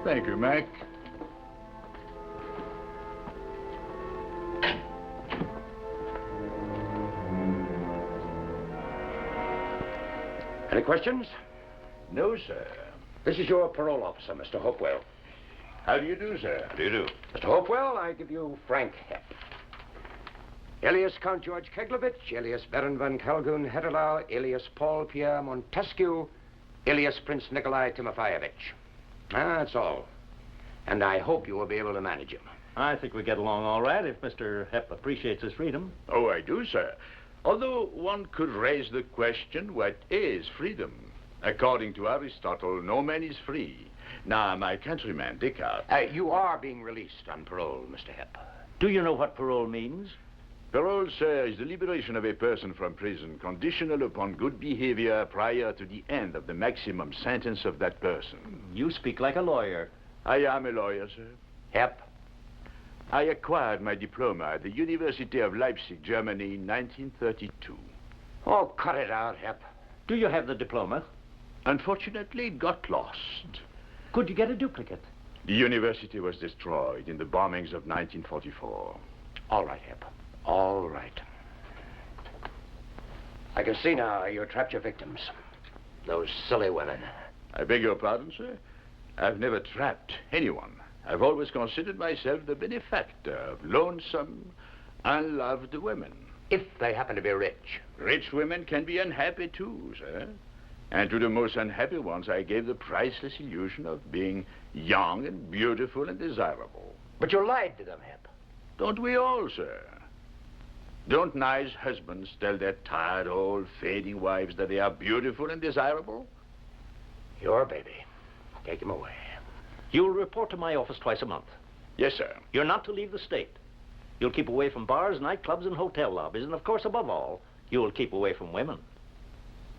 Thank you, Mac. Any questions? No, sir. This is your parole officer, Mr. Hopewell. How do you do, sir? How do you do? Mr. Hopewell, I give you Frank Hepp. Alias Count George Keglovich, alias Baron von Calgoun Hetelau, alias Paul Pierre Montesquieu, alias Prince Nikolai Timofeyevich. That's all. And I hope you will be able to manage him. I think we get along all right if Mr. Hepp appreciates his freedom. Oh, I do, sir. Although one could raise the question, what is freedom? According to Aristotle, no man is free. Now, my countryman, Descartes... You are being released on parole, Mr. Hepp. Do you know what parole means? Parole, sir, is the liberation of a person from prison conditional upon good behavior prior to the end of the maximum sentence of that person. You speak like a lawyer. I am a lawyer, sir. Hepp. I acquired my diploma at the University of Leipzig, Germany, in 1932. Oh, cut it out, Hepp. Do you have the diploma? Unfortunately, it got lost. Could you get a duplicate? The university was destroyed in the bombings of 1944. All right, Hepp. All right. I can see now you trapped your victims. Those silly women. I beg your pardon, sir? I've never trapped anyone. I've always considered myself the benefactor of lonesome, unloved women. If they happen to be rich. Rich women can be unhappy too, sir. And to the most unhappy ones, I gave the priceless illusion of being young and beautiful and desirable. But you lied to them, Hepp. Don't we all, sir? Don't nice husbands tell their tired, old, fading wives that they are beautiful and desirable? Your baby. Take him away. You'll report to my office twice a month. Yes, sir. You're not to leave the state. You'll keep away from bars, nightclubs, and hotel lobbies. And, of course, above all, you'll keep away from women.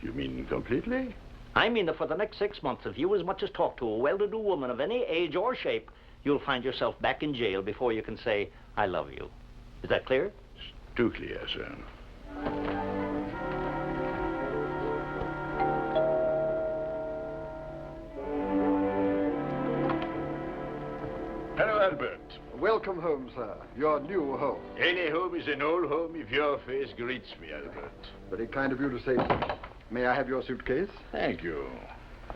You mean completely? I mean that for the next 6 months, if you as much as talk to a well-to-do woman of any age or shape, you'll find yourself back in jail before you can say, I love you. Is that clear? It's too clear, sir. Hello, Albert. Welcome home, sir. Your new home. Any home is an old home if your face greets me, Albert. Very kind of you to say so. May I have your suitcase? Thank you.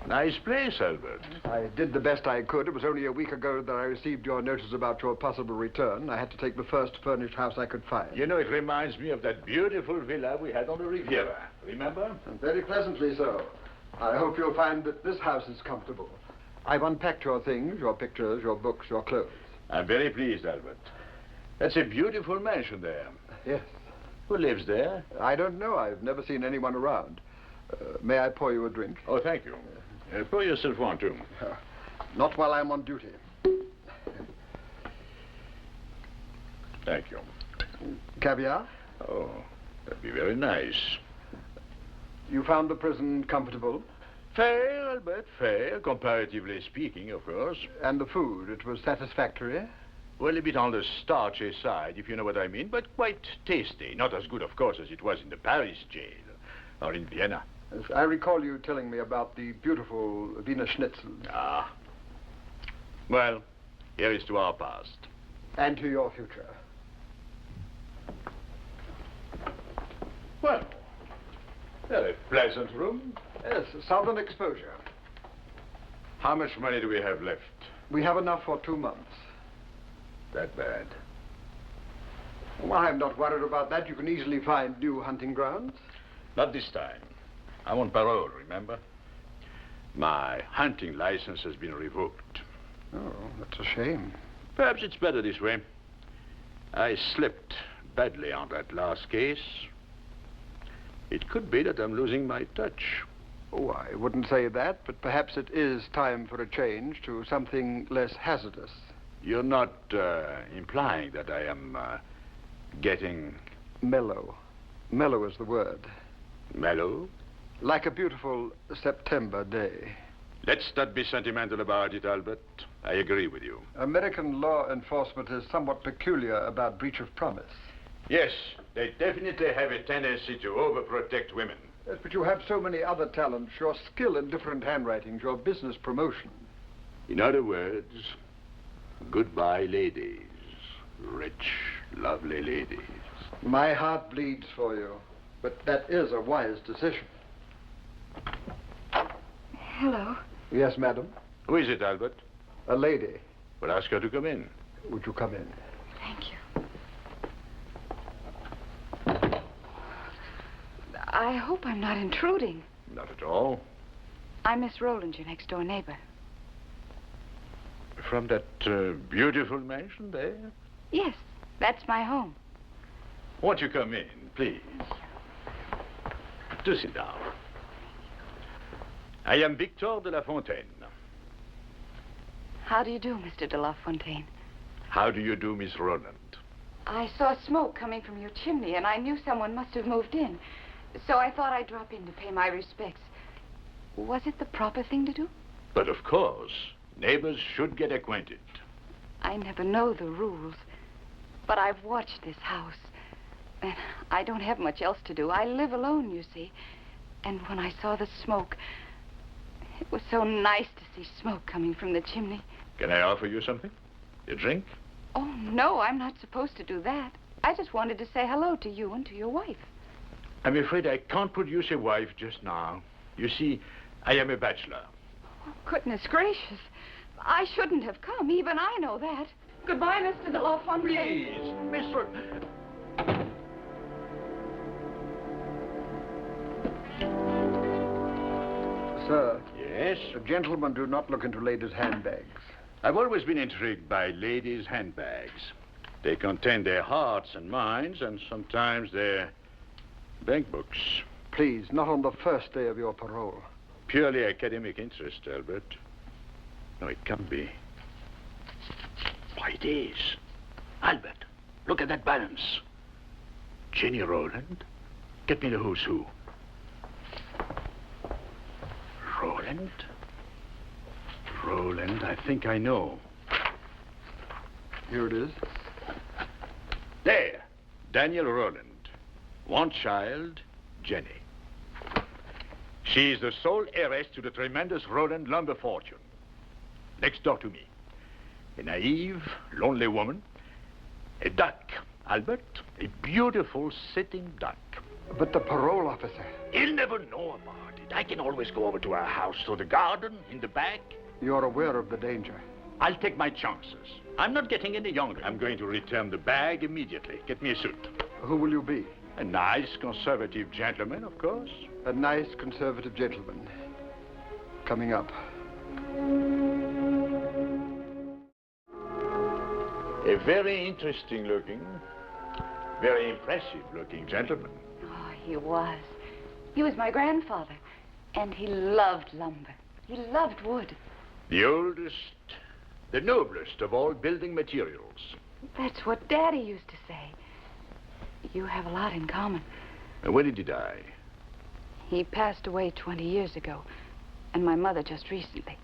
Nice place, Albert. I did the best I could. It was only a week ago that I received your notice about your possible return. I had to take the first furnished house I could find. You know, it reminds me of that beautiful villa we had on the Riviera. Remember? And very pleasantly so. I hope you'll find that this house is comfortable. I've unpacked your things, your pictures, your books, your clothes. I'm very pleased, Albert. That's a beautiful mansion there. Yes. Who lives there? I don't know. I've never seen anyone around. May I pour you a drink? Oh, thank you. Pour yourself one, too. Not while I'm on duty. Thank you. Caviar? Oh, that'd be very nice. You found the prison comfortable? Fair, Albert, fair, comparatively speaking, of course. And the food, it was satisfactory? Well, a bit on the starchy side, if you know what I mean, but quite tasty. Not as good, of course, as it was in the Paris jail or in Vienna. Yes, I recall you telling me about the beautiful Wiener Schnitzel. Ah. Well, here is to our past. And to your future. Well, very pleasant room. Yes, southern exposure. How much money do we have left? We have enough for 2 months. That bad? Well, I'm not worried about that. You can easily find new hunting grounds. Not this time. I'm on parole, remember? My hunting license has been revoked. Oh, that's a shame. Perhaps it's better this way. I slipped badly on that last case. It could be that I'm losing my touch. Oh, I wouldn't say that, but perhaps it is time for a change to something less hazardous. You're not implying that I am getting... Mellow. Mellow is the word. mellow? Like a beautiful September day. Let's not be sentimental about it, Albert. I agree with you. American law enforcement is somewhat peculiar about breach of promise. Yes, they definitely have a tendency to overprotect women. Yes, but you have so many other talents, your skill in different handwritings, your business promotion. In other words, goodbye, ladies. Rich, lovely ladies. My heart bleeds for you, but that is a wise decision. Hello. Yes, madam. Who is it, Albert? A lady. Well, ask her to come in. Would you come in? Thank you. I hope I'm not intruding. Not at all. I'm Miss Rowland, your next door neighbor. From that beautiful mansion there? Yes, that's my home. Won't you come in, please? Do sit down. I am Victor de la Fontaine. How do you do, Mr. de la Fontaine? How do you do, Miss Rowland? I saw smoke coming from your chimney, and I knew someone must have moved in. So I thought I'd drop in to pay my respects. Was it the proper thing to do? But of course, neighbors should get acquainted. I never know the rules, but I've watched this house, and I don't have much else to do. I live alone, you see. And when I saw the smoke, it was so nice to see smoke coming from the chimney. Can I offer you something? A drink? Oh, no, I'm not supposed to do that. I just wanted to say hello to you and to your wife. I'm afraid I can't produce a wife just now. You see, I am a bachelor. Oh, goodness gracious. I shouldn't have come. Even I know that. Goodbye, Mr. de la Fontaine. Please, Mr. Sir, Yes? gentlemen do not look into ladies' handbags. I've always been intrigued by ladies' handbags. They contain their hearts and minds, and sometimes their bank books. Please, not on the first day of your parole. Purely academic interest, Albert. No, it can't be. Why, it is. Albert, look at that balance. Jenny Rowland? Get me the who's who. Rowland? Rowland, I think I know. Here it is. There, Daniel Rowland. One child, Jenny. She's the sole heiress to the tremendous Rowland lumber fortune. Next door to me. A naive, lonely woman. A duck, Albert. A beautiful sitting duck. But the parole officer. He'll never know about it. I can always go over to our house through the garden, in the back. You're aware of the danger. I'll take my chances. I'm not getting any younger. I'm going to return the bag immediately. Get me a suit. Who will you be? A nice conservative gentleman, of course. A nice conservative gentleman. Coming up. A very interesting looking, very impressive looking gentleman. Oh, he was. He was my grandfather, and he loved lumber. He loved wood. The oldest, the noblest of all building materials. That's what Daddy used to say. You have a lot in common. And when did he die? He passed away 20 years ago, and my mother just recently.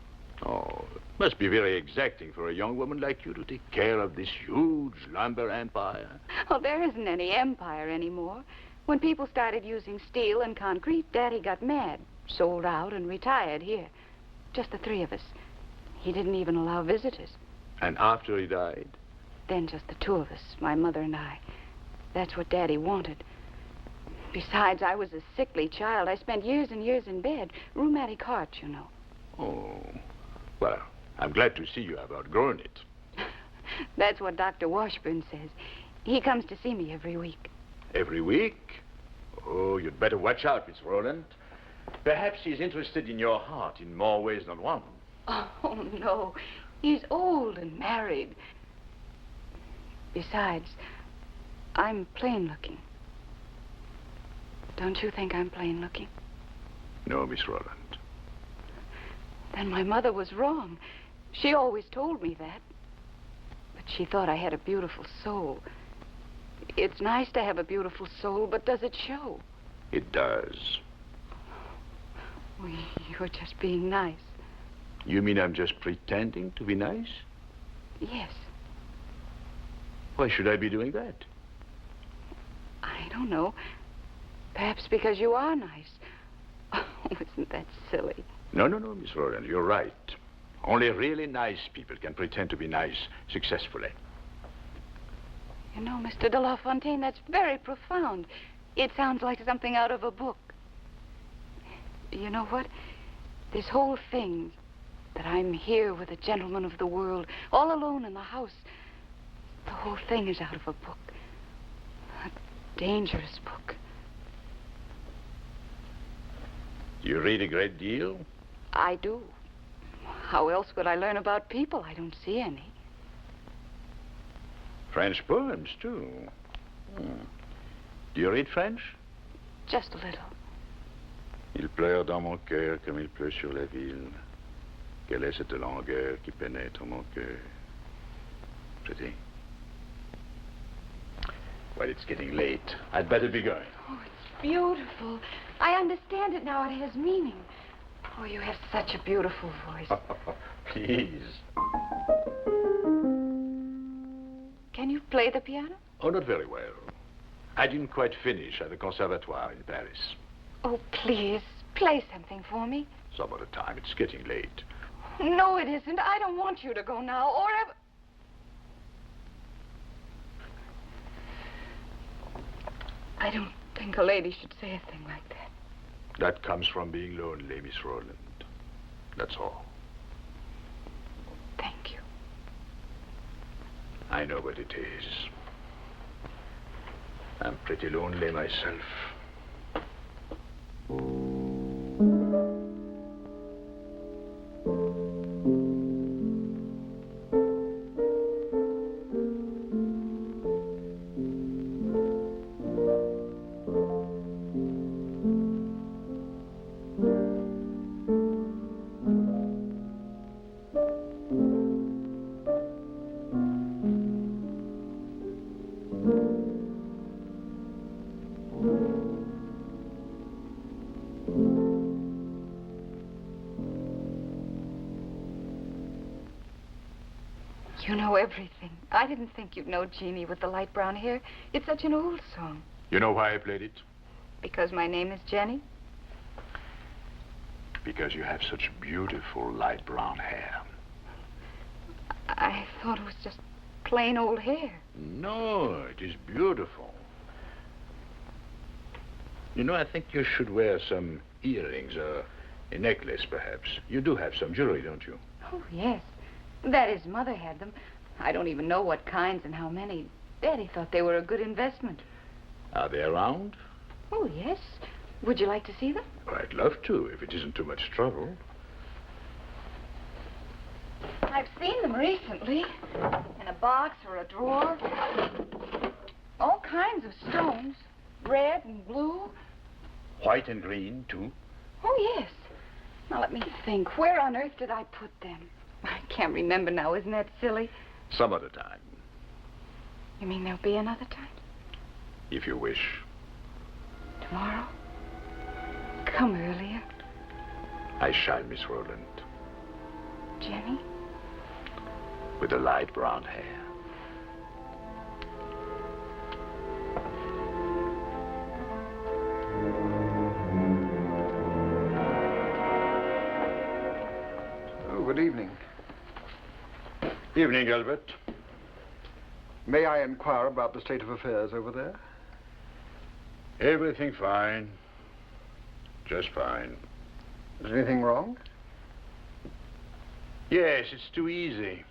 Oh, it must be very exacting for a young woman like you to take care of this huge lumber empire. Oh, there isn't any empire anymore. When people started using steel and concrete, Daddy got mad, sold out, and retired here. Just the three of us. He didn't even allow visitors. And after he died? Then just the two of us, my mother and I. That's what Daddy wanted. Besides, I was a sickly child. I spent years and years in bed. Rheumatic heart, you know. Oh, well, I'm glad to see you have outgrown it. That's what Dr. Washburn says. He comes to see me every week. Every week? Oh, you'd better watch out, Miss Rowland. Perhaps he's interested in your heart in more ways than one. Oh, no. He's old and married. Besides, I'm plain looking. Don't you think I'm plain looking? No, Miss Rowland. Then my mother was wrong. She always told me that. But she thought I had a beautiful soul. It's nice to have a beautiful soul, but does it show? It does. Well, you're just being nice. You mean I'm just pretending to be nice? Yes. Why should I be doing that? I don't know. Perhaps because you are nice. Oh, isn't that silly? No, Miss Rowland, you're right. Only really nice people can pretend to be nice successfully. You know, Mr. de La Fontaine, that's very profound. It sounds like something out of a book. You know what? This whole thing, that I'm here with a gentleman of the world, all alone in the house, the whole thing is out of a book. A dangerous book. You read a great deal? I do. How else would I learn about people? I don't see any. French poems, too. Do you read French? Just a little. Il pleure dans mon cœur comme il pleut sur la ville. Quelle est cette langueur qui pénètre mon cœur? Pretty. Well, it's getting late. I'd better be going. Oh, it's beautiful. I understand it now. It has meaning. Oh, you have such a beautiful voice. Please. Can you play the piano? Oh, not very well. I didn't quite finish at the Conservatoire in Paris. Oh, please, play something for me. Some other time. It's getting late. No, it isn't. I don't want you to go now, or ever... I don't think a lady should say a thing like that. That comes from being lonely, Miss Rowland. That's all. Thank you. I know what it is. I'm pretty lonely myself. You know everything. I didn't think you'd know Jeannie with the light brown hair. It's such an old song. You know why I played it? Because my name is Jenny? Because you have such beautiful light brown hair. I thought it was just plain old hair. No, it is beautiful. You know, I think you should wear some earrings or a necklace, perhaps. You do have some jewelry, don't you? Oh, yes. That is, Mother had them. I don't even know what kinds and how many. Daddy thought they were a good investment. Are they around? Oh, yes. Would you like to see them? Oh, I'd love to, if it isn't too much trouble. I've seen them recently. In a box or a drawer. All kinds of stones. Red and blue. White and green, too? Oh, yes. Now, let me think. Where on earth did I put them? I can't remember now. Isn't that silly? Some other time, You mean there'll be another time? if you wish. Tomorrow? Come earlier. I shall, Miss Rowland, Jenny? with the light brown hair. Oh, good evening. Evening, Albert. May I inquire about the state of affairs over there? Everything fine. Just fine. Is anything wrong? Yes, it's too easy.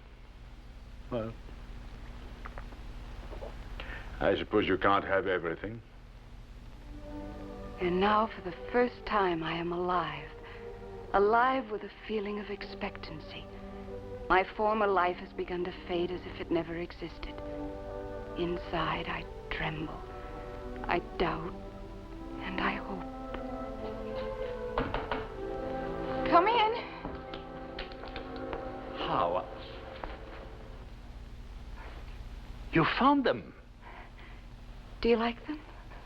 Well, I suppose you can't have everything. And now, for the first time, I am alive. Alive with a feeling of expectancy. My former life has begun to fade as if it never existed. Inside, I tremble. I doubt. And I hope. Come in. How? You found them? Do you like them?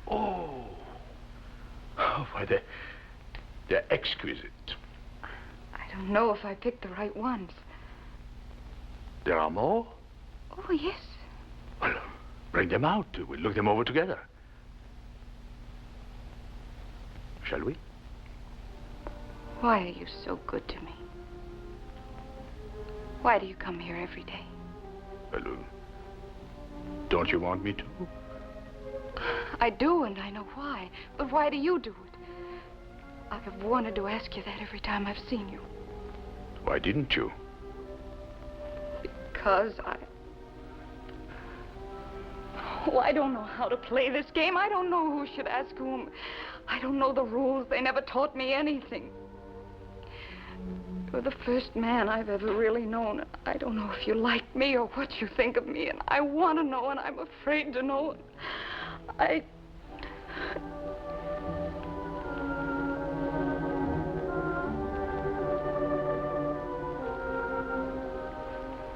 Oh. Oh, why, they're exquisite. I don't know if I picked the right ones. There are more? Oh, yes. Well, bring them out. We'll look them over together. Shall we? Why are you so good to me? Why do you come here every day? Well, don't you want me to? I do, and I know why. But why do you do it? I've wanted to ask you that every time I've seen you. Why didn't you? Because Oh, I don't know how to play this game. I don't know who should ask whom. I don't know the rules. They never taught me anything. You're the first man I've ever really known. I don't know if you like me or what you think of me, and I want to know, and I'm afraid to know.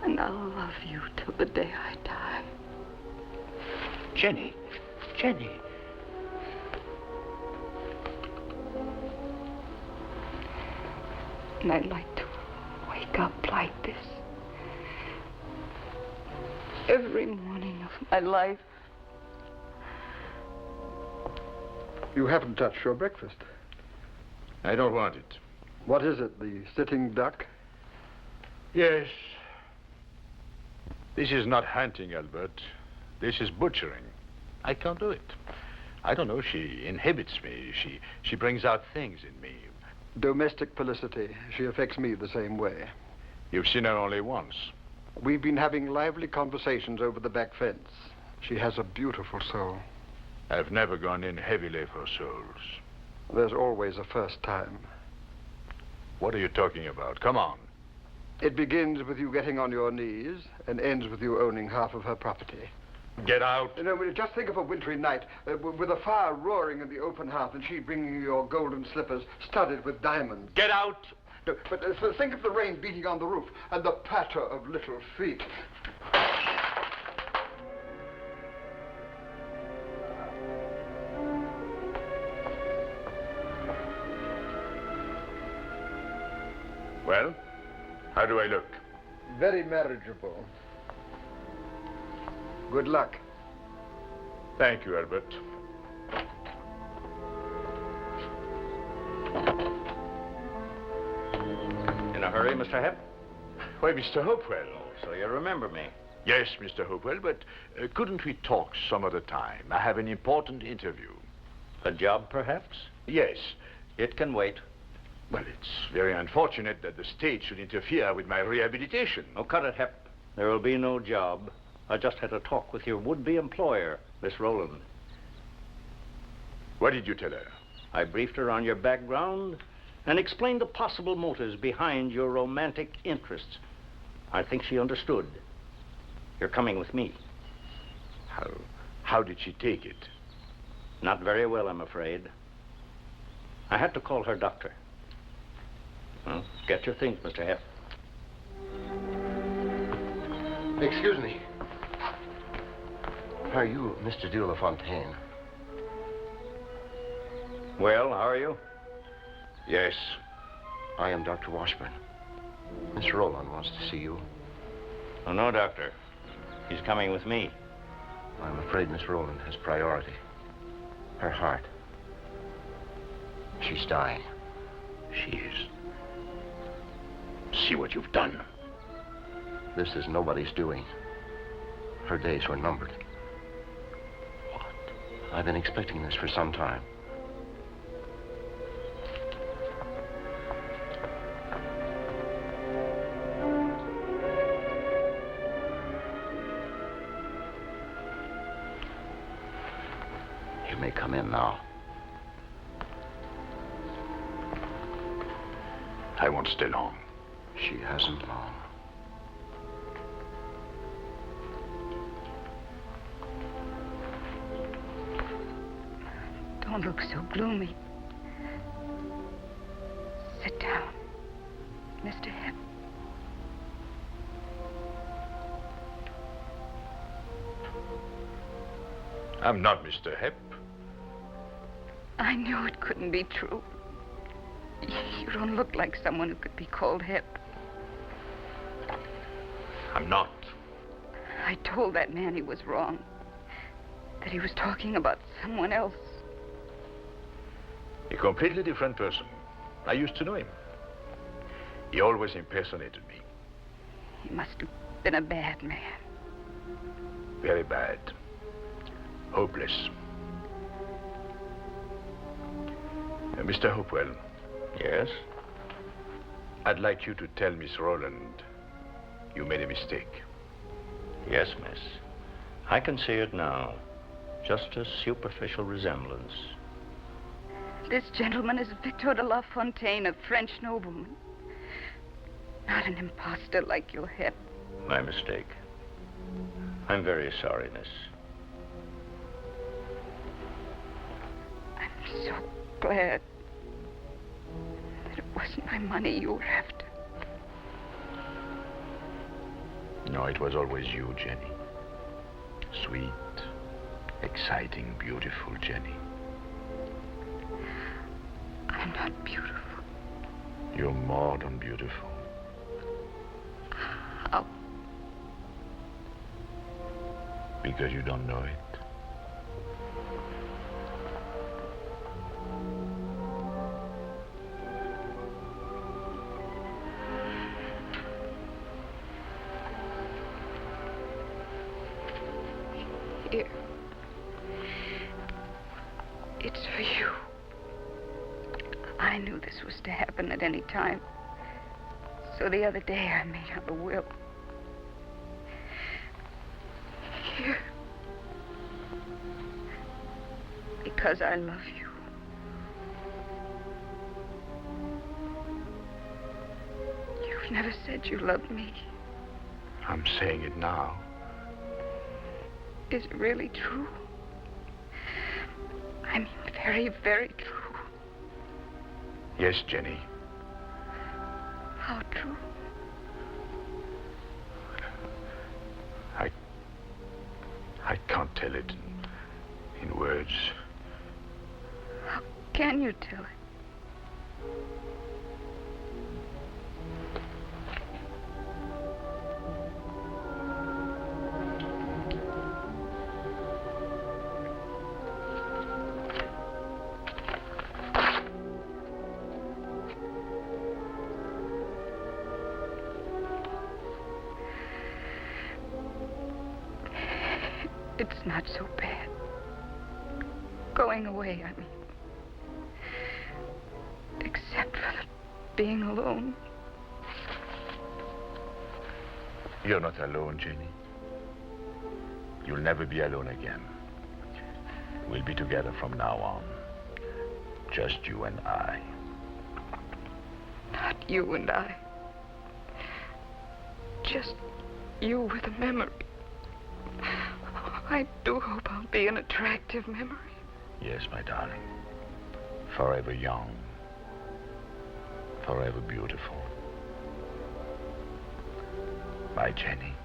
And I'll love you till the day I die. Jenny. Jenny. And I'd like to wake up like this every morning of my life. You haven't touched your breakfast. I don't want it. What is it, the sitting duck? Yes. This is not hunting, Albert. This is butchering. I can't do it. I don't know, she inhibits me. She brings out things in me. Domestic felicity. She affects me the same way. You've seen her only once. We've been having lively conversations over the back fence. She has a beautiful soul. I've never gone in heavily for souls. There's always a first time. What are you talking about? Come on. It begins with you getting on your knees and ends with you owning half of her property. Get out. You know, just think of a wintry night with a fire roaring in the open hearth and she bringing you your golden slippers studded with diamonds. Get out. No, but think of the rain beating on the roof and the patter of little feet. Well, how do I look? Very marriageable. Good luck. Thank you, Albert. In a hurry, Mr. Hepp? Why, Mr. Hopewell. So you remember me. Yes, Mr. Hopewell, but couldn't we talk some other time? I have an important interview. A job, perhaps? Yes. It can wait. Well, it's very unfortunate that the state should interfere with my rehabilitation. Oh, cut it, Hepp. There will be no job. I just had a talk with your would-be employer, Miss Rowland. What did you tell her? I briefed her on your background and explained the possible motives behind your romantic interests. I think she understood. You're coming with me. How did she take it? Not very well, I'm afraid. I had to call her doctor. Well, get your things, Mr. Hepp. Excuse me. Are you Mr. de La Fontaine? Well, how are you? Yes. I am Dr. Washburn. Miss Rowland wants to see you. Oh, no, doctor. He's coming with me. I'm afraid Miss Rowland has priority. Her heart. She's dying. She is. See what you've done. This is nobody's doing. Her days were numbered. What? I've been expecting this for some time. You may come in now. I won't stay long. She hasn't long. Don't look so gloomy. Sit down, Mr. Hepp. I'm not Mr. Hepp. I knew it couldn't be true. You don't look like someone who could be called Hepp. I'm not. I told that man he was wrong. That he was talking about someone else. A completely different person. I used to know him. He always impersonated me. He must have been a bad man. Very bad. Hopeless. Mr. Hopewell. Yes? I'd like you to tell Miss Rowland you made a mistake. Yes, miss. I can see it now. Just a superficial resemblance. This gentleman is Victor de la Fontaine, a French nobleman. Not an impostor like you, Hep. My mistake. I'm very sorry, miss. I'm so glad that it wasn't my money you were after. No, it was always you, Jenny. Sweet, exciting, beautiful Jenny. I'm not beautiful. You're more than beautiful. How? Because you don't know it. Here. It's for you. I knew this was to happen at any time. So the other day I made out a will. Here. Because I love you. You've never said you loved me. I'm saying it now. Is it really true? I mean, very, very true. Yes, Jenny. How true? I can't tell it in words. How can you tell it? It's not so bad. Going away, I mean. Except for the being alone. You're not alone, Jenny. You'll never be alone again. We'll be together from now on. Just you and I. Not you and I. Just you with a memory. I do hope I'll be an attractive memory. Yes, my darling. Forever young. Forever beautiful. My Jenny.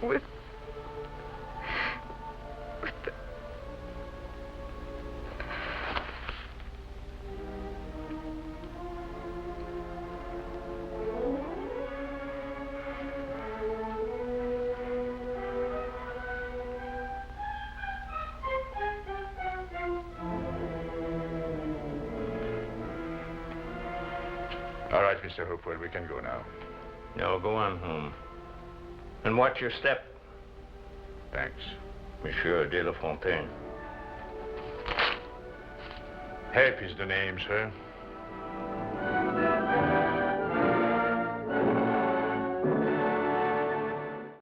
With the... All right, Mr. Hopewell, we can go now. No, go on home. And watch your step, Thanks. Monsieur de la Fontaine. Hepp is the name, sir.